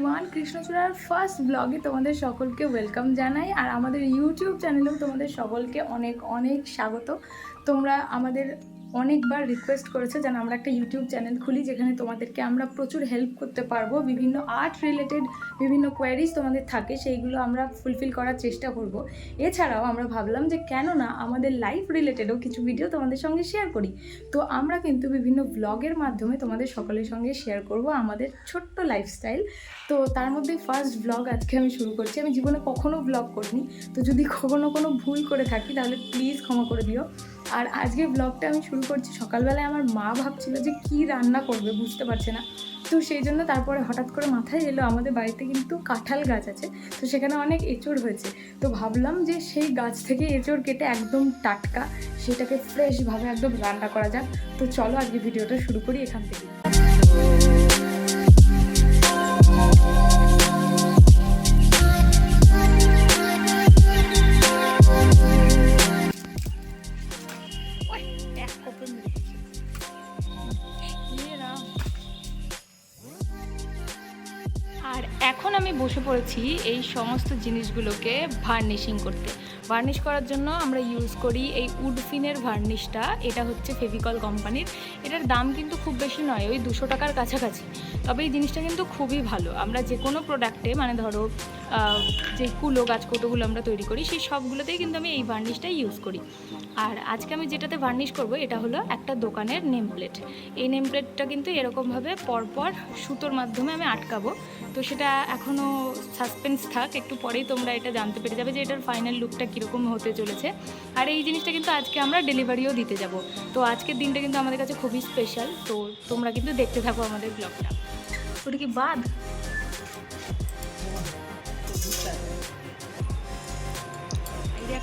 Everyone, কৃষ্ণচূড়ার first ব্লগে তোমাদের সকলকে ওয়েলকাম জানাই। আর আমাদের ইউটিউব চ্যানেলেও তোমাদের সকলকে অনেক অনেক স্বাগত। তোমরা আমাদের অনেকবার রিকোয়েস্ট করেছো যেন আমরা একটা ইউটিউব চ্যানেল খুলি, যেখানে তোমাদেরকে আমরা প্রচুর হেল্প করতে পারবো। বিভিন্ন আর্ট রিলেটেড বিভিন্ন কোয়ারিজ তোমাদের থাকে, সেইগুলো আমরা ফুলফিল করার চেষ্টা করব। এছাড়াও আমরা ভাবলাম যে কেন না আমাদের লাইফ রিলেটেডও কিছু ভিডিও তোমাদের সঙ্গে শেয়ার করি। তো আমরা কিন্তু বিভিন্ন ব্লগের মাধ্যমে তোমাদের সকলের সঙ্গে শেয়ার করব আমাদের ছোট্ট লাইফস্টাইল। তো তার মধ্যে ফার্স্ট ব্লগ আজকে আমি শুরু করছি। আমি জীবনে কখনো ব্লগ করিনি, তো যদি কখনো কোনো ভুল করে থাকি তাহলে প্লিজ ক্ষমা করে দিও। আর আজকের ব্লগটা আমি শুরু করছি সকালবেলায়। আমার মা ভাবছিল যে কি রান্না করবে, বুঝতে পারছে না। তো সেই জন্য তারপরে হঠাৎ করে মাথায় এলো আমাদের বাড়িতে কিন্তু কাঁঠাল গাছ আছে, তো সেখানে অনেক এঁচড় হয়েছে। তো ভাবলাম যে সেই গাছ থেকে এঁচড় কেটে একদম টাটকা সেটাকে ফ্রেশভাবে একদম রান্না করা যাক। তো চলো আজকে ভিডিওটা শুরু করি এখান থেকে। আর এখন আমি বসে পড়েছি এই সমস্ত জিনিসগুলোকে ভার্নিশিং করতে। ভার্নিশ করার জন্য আমরা ইউজ করি এই উডফিনের ভার্নিশটা। এটা হচ্ছে ফেভিকল কোম্পানির। এটার দাম কিন্তু খুব বেশি নয়, ওই 200 টাকার কাছাকাছি। তবে এই জিনিসটা কিন্তু খুবই ভালো। আমরা যে কোনো প্রোডাক্টে, মানে ধরো যে কুলো গাছকৌটোগুলো আমরা তৈরি করি, সেই সবগুলোতেই কিন্তু আমি এই ভার্নিশটাই ইউজ করি। আর আজকে আমি যেটাতে ভার্নিশ করব এটা হলো একটা দোকানের নেম প্লেট। এই নেম প্লেটটা কিন্তু এরকমভাবে পরপর সুতোর মাধ্যমে আমি আটকাবো। তো সেটা এখনও সাসপেন্স থাক, একটু পরেই তোমরা এটা জানতে পেরে যাবে যে এটার ফাইনাল লুকটা কীরকম হতে চলেছে। আর এই জিনিসটা কিন্তু আজকে আমরা ডেলিভারিও দিতে যাব। তো আজকের দিনটা কিন্তু আমাদের কাছে খুবই স্পেশাল। তো তোমরা কিন্তু দেখতে থাকো আমাদের ব্লগটা। ওটা কি বাদ?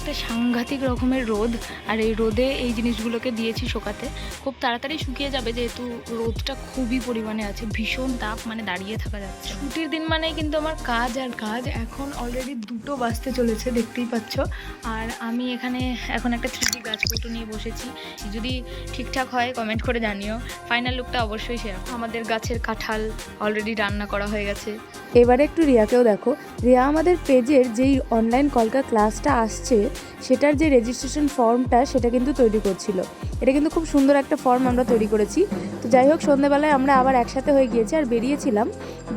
একটা সাংঘাতিক রকমের রোদ, আর এই রোদে এই জিনিসগুলোকে দিয়েছি শোকাতে। খুব তাড়াতাড়ি শুকিয়ে যাবে, যেহেতু রোদটা খুবই পরিমাণে আছে, ভীষণ তাপ, মানে দাঁড়িয়ে থাকা যাচ্ছে। ছুটির দিন মানে কিন্তু আমার কাজ আর কাজ। এখন অলরেডি 2টো বাজতে চলেছে, দেখতেই পাচ্ছ। আর আমি এখানে এখন একটা 3D গাছকৌটো নিয়ে বসেছি। যদি ঠিকঠাক হয় কমেন্ট করে জানিও। ফাইনাল লুকটা অবশ্যই শেয়ার। আমাদের গাছের কাঁঠাল অলরেডি রান্না করা হয়ে গেছে। এবারে একটু রিয়াকেও দেখো। রিয়া আমাদের পেজের যেই অনলাইন কলকা ক্লাসটা আসছে সেটার যে রেজিস্ট্রেশন ফর্মটা সেটা কিন্তু তৈরি করছিল। এটা কিন্তু খুব সুন্দর একটা ফর্ম আমরা তৈরি করেছি। তো যাই হোক, সন্ধ্যেবেলায় আমরা আবার একসাথে হয়ে গিয়েছি আর বেরিয়েছিলাম।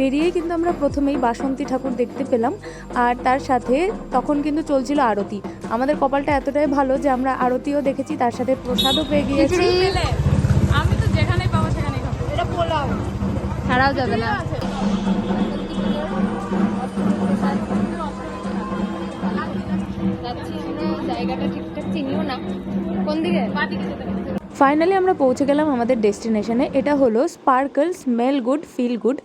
বেরিয়েই কিন্তু আমরা প্রথমেই বাসন্তী ঠাকুর দেখতে পেলাম, আর তার সাথে তখন কিন্তু চলছিল আরতি। আমাদের কপালটা এতটাই ভালো যে আমরা আরতিও দেখেছি, তার সাথে প্রসাদও পেয়ে গিয়েছি। আমি তো যেখানেই পাবো সেখানেই খাবো। এটা পোলাও ছাড়াও যাবে না। জায়গাটা ঠিকঠাক চিনিও না, কোন দিকে? ফাইনালি আমরা পৌঁছে গেলাম আমাদের ডেস্টিনেশনে। এটা হলো sparkle smell good feel good.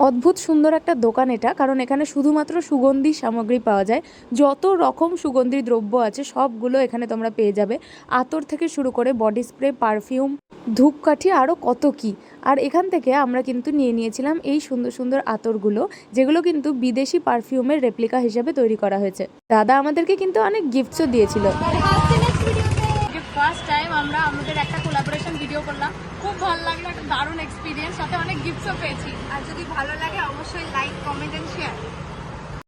অদ্ভুত সুন্দর একটা দোকান এটা, কারণ এখানে শুধুমাত্র সুগন্ধি সামগ্রী পাওয়া যায়। যত রকম সুগন্ধি দ্রব্য আছে সবগুলো এখানে তোমরা পেয়ে যাবে। আতর থেকে শুরু করে বডি স্প্রে, পারফিউম, ধূপকাঠি, আরও কত কি। আর এখান থেকে আমরা কিন্তু নিয়ে নিয়েছিলাম এই সুন্দর সুন্দর আতরগুলো, যেগুলো কিন্তু বিদেশি পারফিউমের রেপ্লিকা হিসেবে তৈরি করা হয়েছে। দাদা আমাদেরকে কিন্তু অনেক গিফটসও দিয়েছিল। ফার্স্ট টাইম আমরা আমাদের একটা কোলাবোরেশন ভিডিও করলাম, খুব ভালো লাগলো, একটা দারুণ এক্সপিরিয়েন্স, সাথে অনেক গিফটসও পেয়েছি। আর যদি ভালো লাগে অবশ্যই লাইক, কমেন্ট এন্ড শেয়ার।